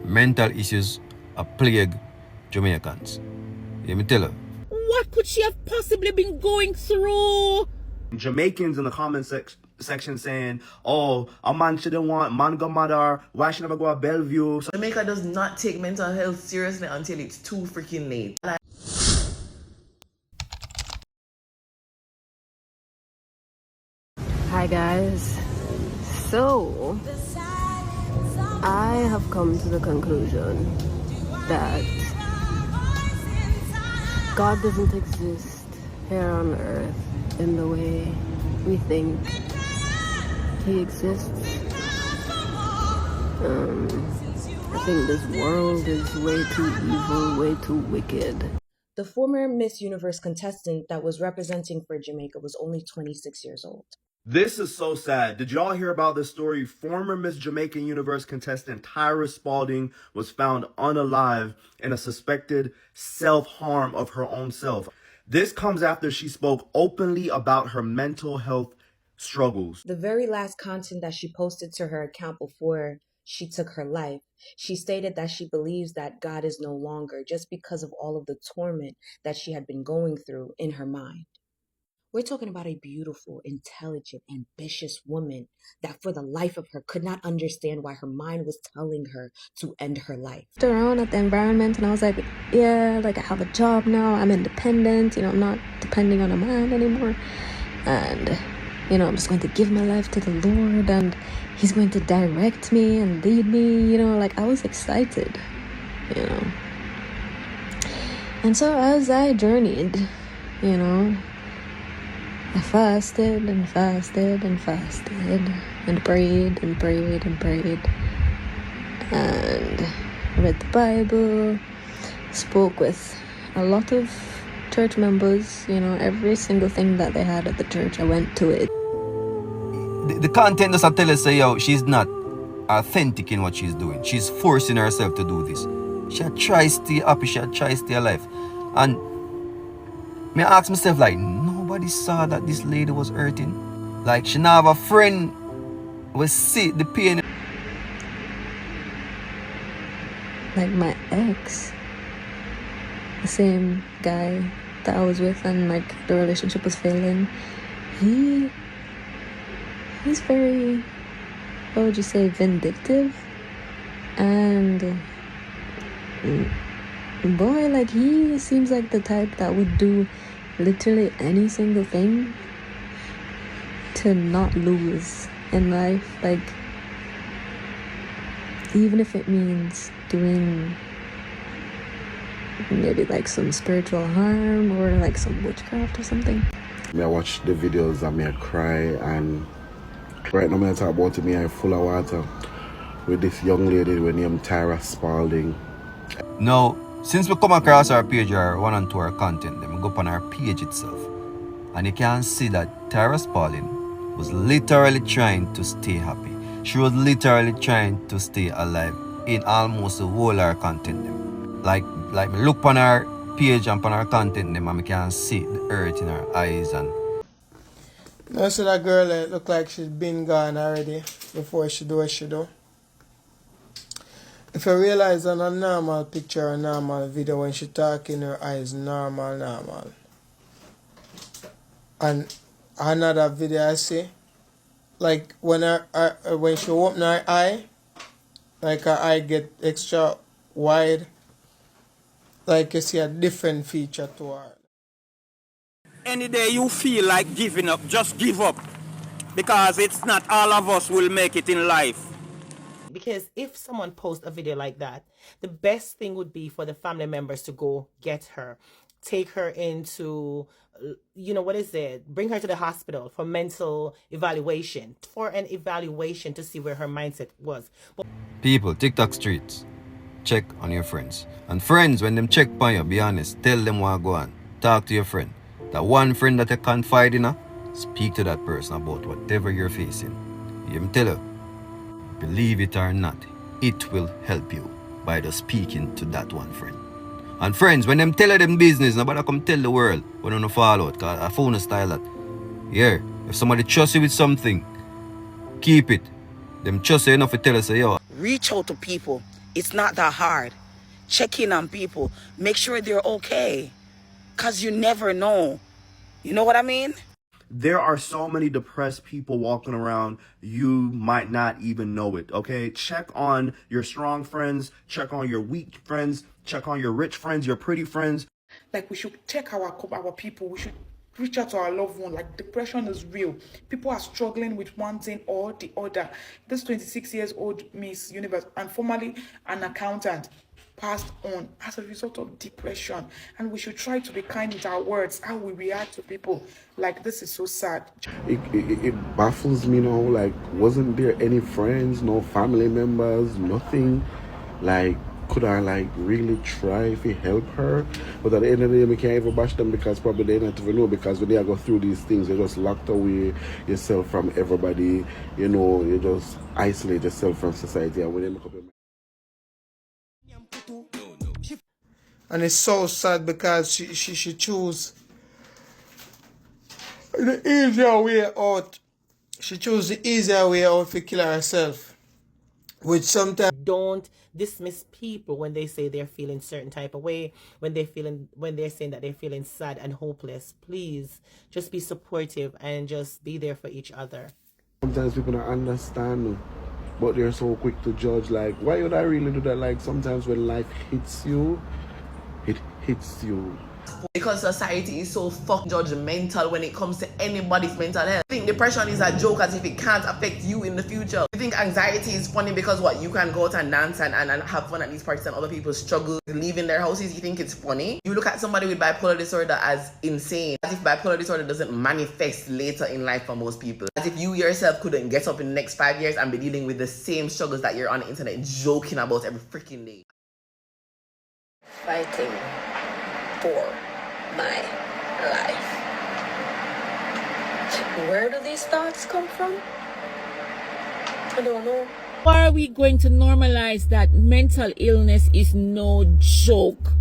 mental issues are plague Jamaicans. Let me tell her. What could she have possibly been going through? Jamaicans in the comment section saying, oh, a man shouldn't want man go mother, why should never go to Bellevue? So Jamaica does not take mental health seriously until it's too freaking late. Hi guys, so I have come to the conclusion that God doesn't exist here on earth in the way we think he exists. I think this world is way too evil, way too wicked. The former Miss Universe contestant that was representing for Jamaica was only 26 years old. this is so sad. Did y'all hear about this story? Former Miss Jamaican Universe contestant Tyra Spaulding was found unalive in a suspected self-harm of her own self. This comes after she spoke openly about her mental health struggles. The very last content that she posted to her account before she took her life, she stated that she believes that God is no longer, just because of all of the torment that she had been going through in her mind. We're talking about a beautiful, intelligent, ambitious woman that for the life of her could not understand why her mind was telling her to end her life. Around at the environment, and I was like, yeah, like I have a job now, I'm independent, I'm not depending on a man anymore, and I'm just going to give my life to the Lord, and he's going to direct me and lead me, like I was excited, and so as I journeyed, I fasted and fasted and fasted and prayed and prayed and prayed and read the Bible, spoke with a lot of church members, every single thing that they had at the church, I went to it. The content does not tell us that she's not authentic in what she's doing. She's forcing herself to do this. She tries to stay happy, she tries to stay alive. And me ask myself, like, nobody saw that this lady was hurting. Like, she not have a friend who see the pain. Like my ex, the same guy that I was with, and like the relationship was failing, he's very, what would you say, vindictive, and boy, like he seems like the type that would do literally any single thing to not lose in life, like even if it means doing maybe like some spiritual harm or like some witchcraft or something. I watch the videos and I cry, and right now I talk about me I'm full of water with this young lady named Tyra Spaulding. Now, since we come across our page or one and two our content, then we go up on our page itself, and you can see that Tyra Spaulding was literally trying to stay happy. She was literally trying to stay alive in almost the whole of our content them. Like me look on our page and on our content them, and we can see the hurt in her eyes. And I see that girl look like she's been gone already before she do what she do. If you realize on a normal picture, a normal video, when she talking, her eyes normal. And another video I see, like when when she open her eye, like her eye get extra wide, like you see a different feature to her. Any day you feel like giving up, just give up. Because it's not all of us will make it in life. Because if someone posts a video like that, the best thing would be for the family members to go get her, take her into, bring her to the hospital for mental evaluation, to see where her mindset was. people, TikTok streets, check on your friends. And friends, when them check on you, be honest, tell them what go on. Talk to your friend. That one friend that you confide in, speak to that person about whatever you're facing. You can tell her, believe it or not, it will help you by just speaking to that one friend. And friends, when them tell them business, nobody come tell the world when you don't fall out. Because I found a style that, yeah, if somebody trusts you with something, keep it. Them trust you enough to tell us, yo. Reach out to people. It's not that hard. Check in on people. Make sure they're okay. Because you never know. You know what I mean? There are so many depressed people walking around, you might not even know it, okay? Check on your strong friends, check on your weak friends, check on your rich friends, your pretty friends. Like, we should check our people. We should reach out to our loved one. Like, depression is real. People are struggling with one thing or the other. This 26 years old Miss Universe, and formerly an accountant, passed on as a result of depression. And we should try to be kind with our words, how we react to people. Like, this is so sad. It baffles me now. Like, wasn't there any friends, no family members, nothing? Like, could I like really try if it help her? But at the end of the day, we can't even bash them because probably they don't even know, because when they go through these things, you just locked away yourself from everybody. You know, you just isolate yourself from society. And when they make up your mind. And it's so sad because she chose the easier way out. She chose the easier way out to kill herself. Which sometimes don't dismiss people when they say they're feeling certain type of way, when they're saying that they're feeling sad and hopeless. Please just be supportive and just be there for each other. Sometimes people don't understand, but they're so quick to judge. Like, why would I really do that? Like, sometimes when life hits you, it hits you. Because society is so judgmental when it comes to anybody's mental health. I think depression is a joke as if it can't affect you in the future. You think anxiety is funny because what, you can go out and dance and have fun at these parties and other people struggle leaving their houses. You think it's funny? You look at somebody with bipolar disorder as insane, as if bipolar disorder doesn't manifest later in life for most people. As if you yourself couldn't get up in the next 5 years and be dealing with the same struggles that you're on the internet joking about every freaking day. Fighting for my life. Where do these thoughts come from? I don't know. Why are we going to normalize that mental illness is no joke?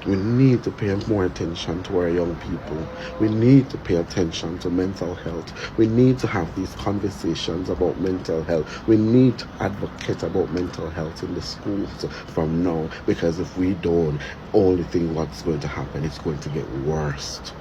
We need to pay more attention to our young people. We need to pay attention to mental health. We need to have these conversations about mental health. We need to advocate about mental health in the schools from now, because if we don't, only thing what's going to happen, it's going to get worse.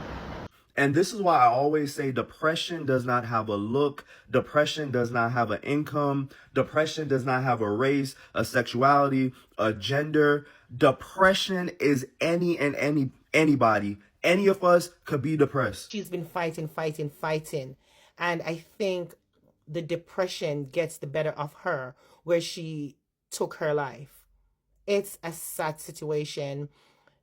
And this is why I always say depression does not have a look. Depression does not have an income. Depression does not have a race, a sexuality, a gender. Depression is anybody. Any of us could be depressed. She's been fighting. And I think the depression gets the better of her where she took her life. It's a sad situation.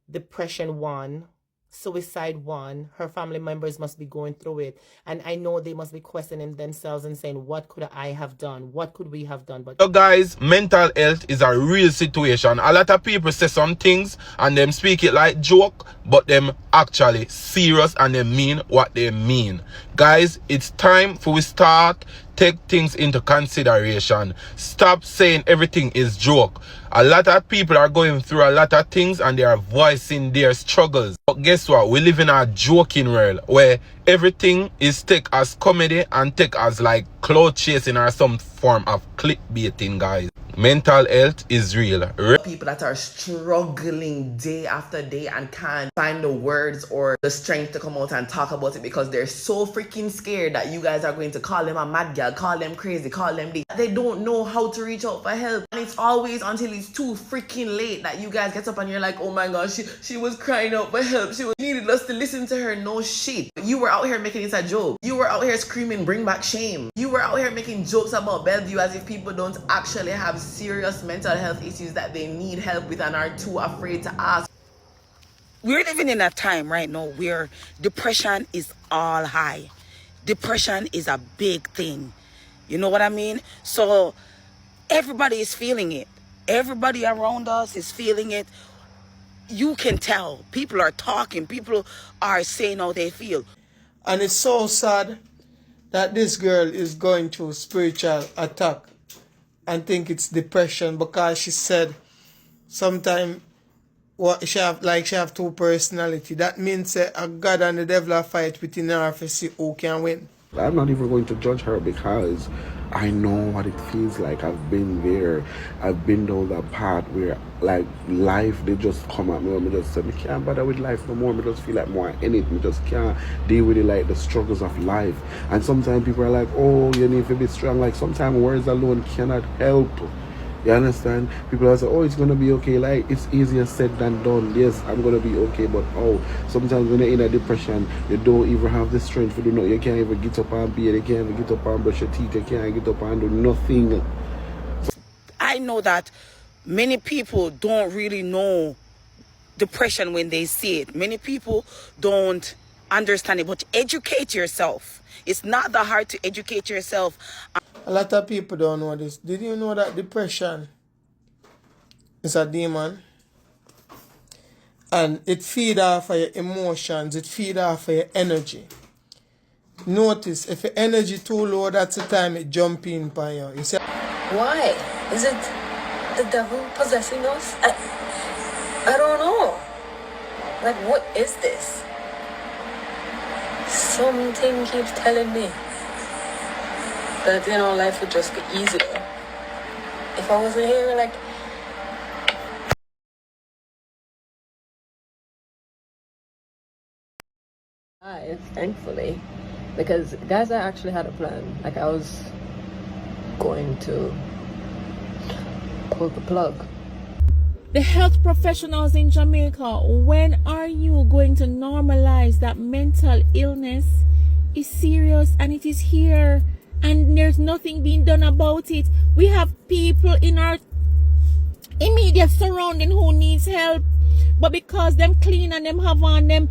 Depression won. Suicide won. Her family members must be going through it, and I know they must be questioning themselves and saying, what could I have done? What could we have done? But so guys, mental health is a real situation. A lot of people say some things and them speak it like joke, but them actually serious and they mean what they mean. Guys, it's time for we start take things into consideration. Stop saying everything is joke. A lot of people are going through a lot of things and they are voicing their struggles. But guess what? We live in a joking world where everything is take as comedy and take as like cloud chasing or some form of clickbaiting, guys. Mental health is real. People that are struggling day after day and can't find the words or the strength to come out and talk about it because they're so freaking scared that you guys are going to call them a mad girl, call them crazy, call them this. They don't know how to reach out for help. And it's always until it's too freaking late that you guys get up and you're like, oh my gosh, she was crying out for help. She needed us to listen to her. No shit. You were out here making it a joke. You were out here screaming, bring back shame. You were out here making jokes about Bellevue as if people don't actually have serious mental health issues that they need help with and are too afraid to ask. We're living in a time right now where depression is all high. Depression is a big thing. You know what I mean? So everybody is feeling it. Everybody around us is feeling it. You can tell. People are talking. People are saying how they feel. And it's so sad that this girl is going through spiritual attack and think it's depression because she said sometimes she have two personality. That means a God and the devil are fight within her to see who can win. I'm not even going to judge her because I know what it feels like. I've been there. I've been down that path where like life they just come at me and me just say me can't bother with life no more. Me just feel like more in it. Me just can't deal with it like the struggles of life. And sometimes people are like, oh, you need to be strong. Like sometimes words alone cannot help. You understand? People are saying, oh, it's going to be okay. Like, it's easier said than done. Yes, I'm going to be okay. But, oh, sometimes when you're in a depression, you don't even have the strength to do nothing. You can't even get up and bathe. You can't even get up and brush your teeth. You can't get up and do nothing. I know that many people don't really know depression when they see it. Many people don't understand it. But educate yourself. It's not that hard to educate yourself. A lot of people don't know this. Did you know that depression is a demon? And it feeds off of your emotions. It feeds off of your energy. Notice, if your energy too low, that's the time it jump in upon you. You see? Why? Is it the devil possessing us? I don't know. Like, what is this? Something keeps telling me that, you know, life would just be easier if I wasn't here, like... Thankfully, because guys, I actually had a plan. Like, I was going to pull the plug. The health professionals in Jamaica, when are you going to normalize that mental illness is serious and it is here and there's nothing being done about it? We have people in our immediate surrounding who needs help, but because them clean and them have on them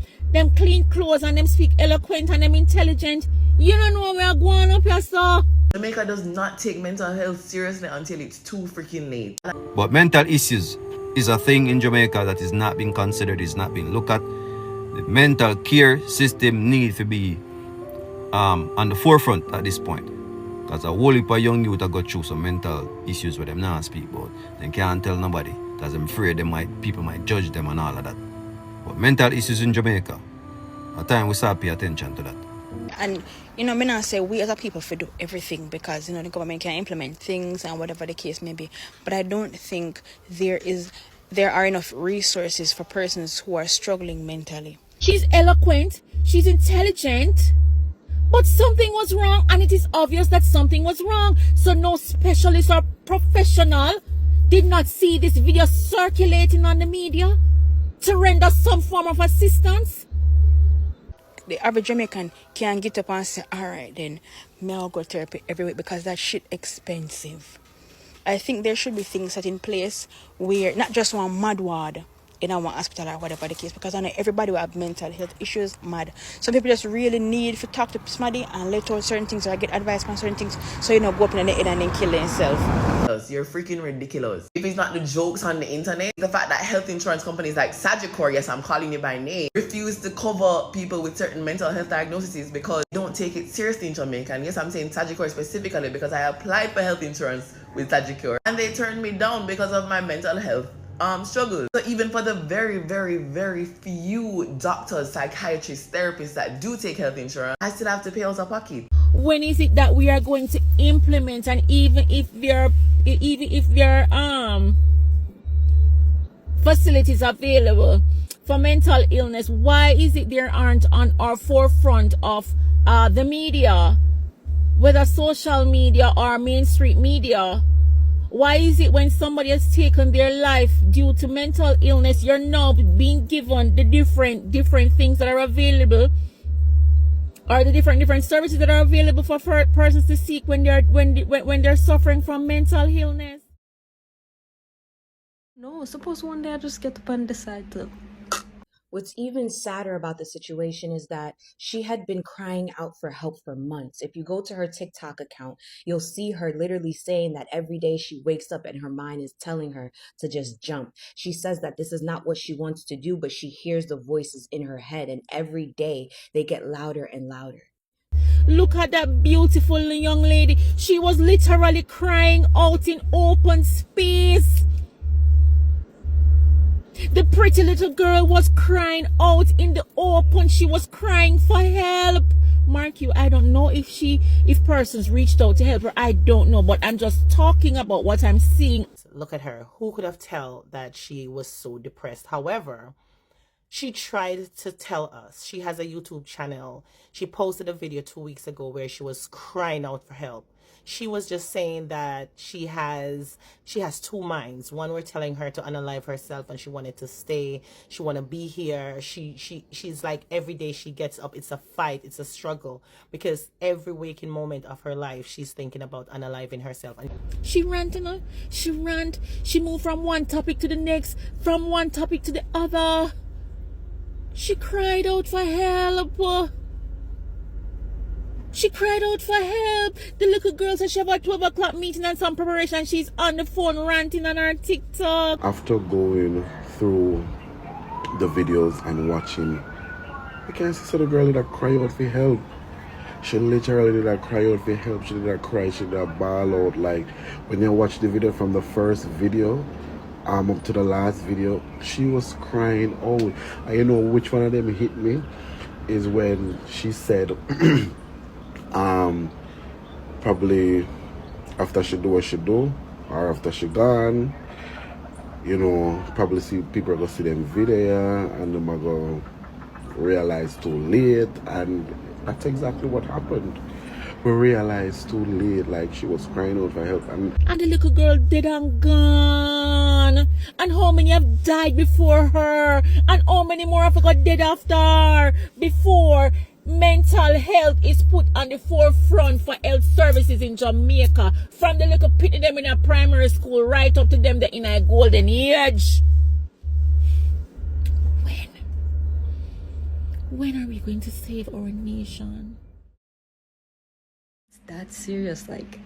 clean clothes and them speak eloquent and them intelligent, you don't know where we're going up here, so. Jamaica does not take mental health seriously until it's too freaking late. But mental issues is a thing in Jamaica that is not being considered, is not being looked at. The mental care system needs to be on the forefront at this point. Because a whole heap of young youth have got through some mental issues with them not speak about. They can't tell nobody because I'm afraid people might judge them and all of that. But mental issues in Jamaica, at time we start pay attention to that. And, you know, me not say we as a people should do everything because, you know, the government can implement things and whatever the case may be. But I don't think there are enough resources for persons who are struggling mentally. She's eloquent, she's intelligent, but something was wrong, and it is obvious that something was wrong. So no specialist or professional did not see this video circulating on the media to render some form of assistance. The average Jamaican can't get up and say, all right, then, I'll go therapy every week because that shit expensive. I think there should be things set in place where not just one mad ward in our hospital or whatever the case, because I know everybody will have mental health issues, mad. Some people just really need to talk to somebody and let out certain things or get advice on certain things, so you know, go up in the head and then kill themselves. You're freaking ridiculous. If it's not the jokes on the internet, the fact that health insurance companies like Sagicor, yes, I'm calling you by name, refuse to cover people with certain mental health diagnoses because they don't take it seriously in Jamaica. And yes, I'm saying Sagicor specifically because I applied for health insurance with Sagicor and they turned me down because of my mental health struggles. So even for the very, very, very few doctors, psychiatrists, therapists that do take health insurance, I still have to pay out of pocket. When is it that we are going to implement, and even if there are facilities available for mental illness, why is it there aren't on our forefront of the media, whether social media or mainstream media? Why is it when somebody has taken their life due to mental illness, you're now being given the different things that are available, or the different services that are available for persons to seek when they're suffering from mental illness? No, suppose one day I just get up and decide to. What's even sadder about the situation is that she had been crying out for help for months. If you go to her TikTok account, you'll see her literally saying that every day she wakes up and her mind is telling her to just jump. She says that this is not what she wants to do, but she hears the voices in her head, and every day they get louder and louder. Look at that beautiful young lady. She was literally crying out in open space. The pretty little girl was crying out in the open. She was crying for help. Mark you, I don't know if persons reached out to help her. I don't know, but I'm just talking about what I'm seeing. Look at her. Who could have tell that she was so depressed? However, she tried to tell us. She has a YouTube channel. She posted a video 2 weeks ago where she was crying out for help. She was just saying that she has two minds. One were telling her to unalive herself and she wanted to stay. She want to be here. She's like, every day she gets up, it's a fight, it's a struggle, because every waking moment of her life she's thinking about unaliving herself. And she ranted, she moved from one topic to the next, from one topic to the other. She cried out for help. She cried out for help. The little girl said she have a 12 o'clock meeting and some preparation. She's on the phone ranting on her TikTok. After going through the videos and watching, I can see the girl did cry out for help. She literally did cry out for help. She did cry, she did bawl out. Like when you watch the video from the first video up to the last video, she was crying out. And you know which one of them hit me is when she said probably after she do what she do, or after she gone, you know, probably see people are gonna see them video and them are gonna realize too late, and that's exactly what happened. We realized too late, like she was crying out for help, and the little girl dead and gone. And how many have died before her? And how many more have got dead after her? Before mental health is put on the forefront for health services in Jamaica, from the little pitty them in a primary school right up to them in a golden age. When are we going to save our nation? It's that serious. Like,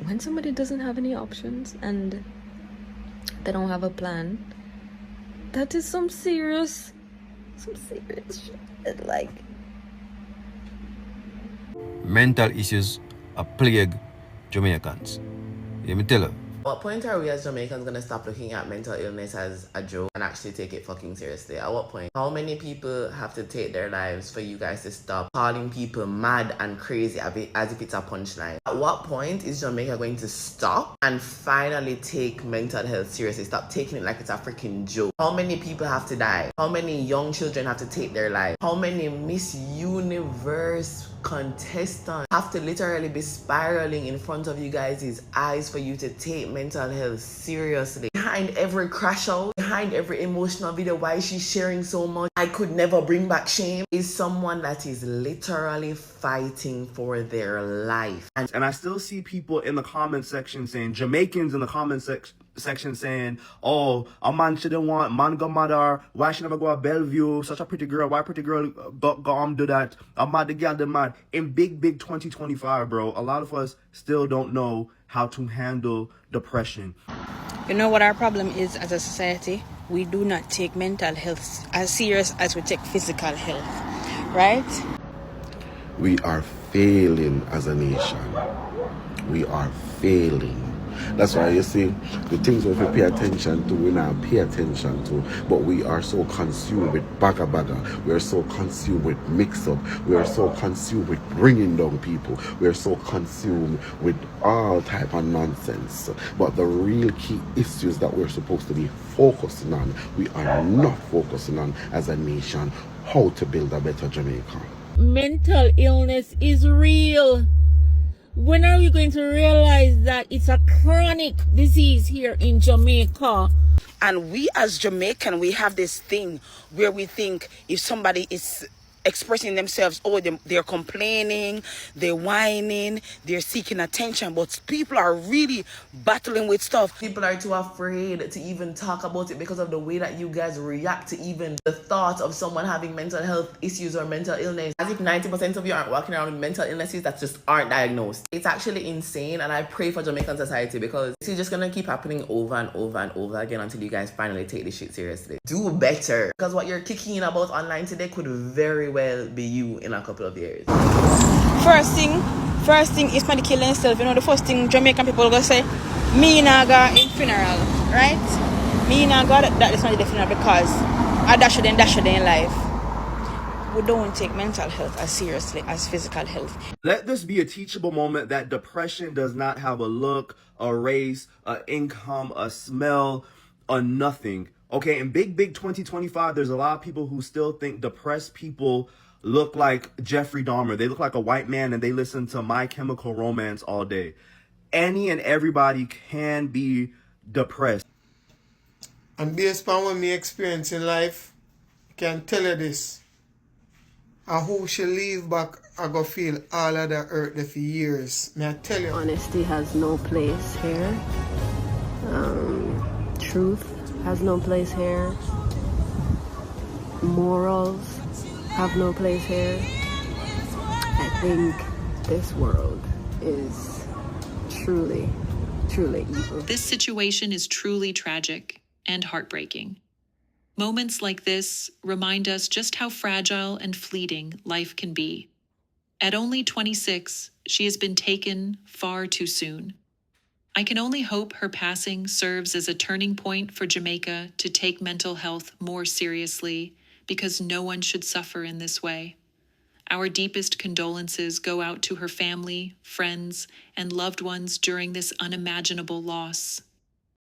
when somebody doesn't have any options and they don't have a plan, that is some serious shit. Like, mental issues plague Jamaicans. Let me tell you. At what point are we as Jamaicans gonna stop looking at mental illness as a joke and actually take it fucking seriously? At what point? How many people have to take their lives for you guys to stop calling people mad and crazy as if it's a punchline? At what point is Jamaica going to stop and finally take mental health seriously? Stop taking it like it's a freaking joke. How many people have to die? How many young children have to take their lives? How many Miss Universe contestants have to literally be spiraling in front of you guys' eyes for you to take mental health seriously? Behind every crash out, behind every emotional video, why is she sharing so much? I could never bring back shame, is someone that is literally fighting for their life. And I still see people in the comment section saying, Jamaicans in the comment section saying, oh, a man shouldn't want man go mother, why she never go to Bellevue, such a pretty girl, why pretty girl go do that, I'm mad, the girl the mad. In big 2025, bro, a lot of us still don't know how to handle depression. You know what our problem is as a society? We do not take mental health as serious as we take physical health, right? we are failing as a nation. We are failing. That's why you see the things we pay attention to, we now pay attention to, but we are so consumed with bagga. We are so consumed with mix-up. We are so consumed with bringing down people. We are so consumed with all type of nonsense. But the real key issues that we're supposed to be focusing on, we are not focusing on as a nation. How to build a better Jamaica. Mental illness is real. When are we going to realize that it's a chronic disease here in Jamaica? And we as Jamaican, we have this thing where we think if somebody is expressing themselves, oh, they're complaining, they're whining, they're seeking attention, but people are really battling with stuff. People are too afraid to even talk about it because of the way that you guys react to even the thought of someone having mental health issues or mental illness. As if 90% of you aren't walking around with mental illnesses that just aren't diagnosed. It's actually insane, and I pray for Jamaican society because this is just gonna keep happening over and over and over again until you guys finally take this shit seriously. Do better, because what you're kicking in about online today could very well be you in a couple of years. First thing is not killing himself. You know, the first thing Jamaican people gonna say, me nah go in funeral, right? Me nah go that is not the funeral because I dash it in life. we don't take mental health as seriously as physical health. Let this be a teachable moment that depression does not have a look, a race, a income, a smell, a nothing. Okay, in big 2025, there's a lot of people who still think depressed people look like Jeffrey Dahmer. They look like a white man and they listen to My Chemical Romance all day. Any and everybody can be depressed. And based on what me experience in life, I can tell you this. And who she leave back, I go feel all of the hurt there for years. May I tell you? Honesty has no place here. Truth has no place here. Morals have no place here. I think this world is truly, truly evil. This situation is truly tragic and heartbreaking. Moments like this remind us just how fragile and fleeting life can be. At only 26, she has been taken far too soon. I can only hope her passing serves as a turning point for Jamaica to take mental health more seriously, because no one should suffer in this way. Our deepest condolences go out to her family, friends, and loved ones during this unimaginable loss.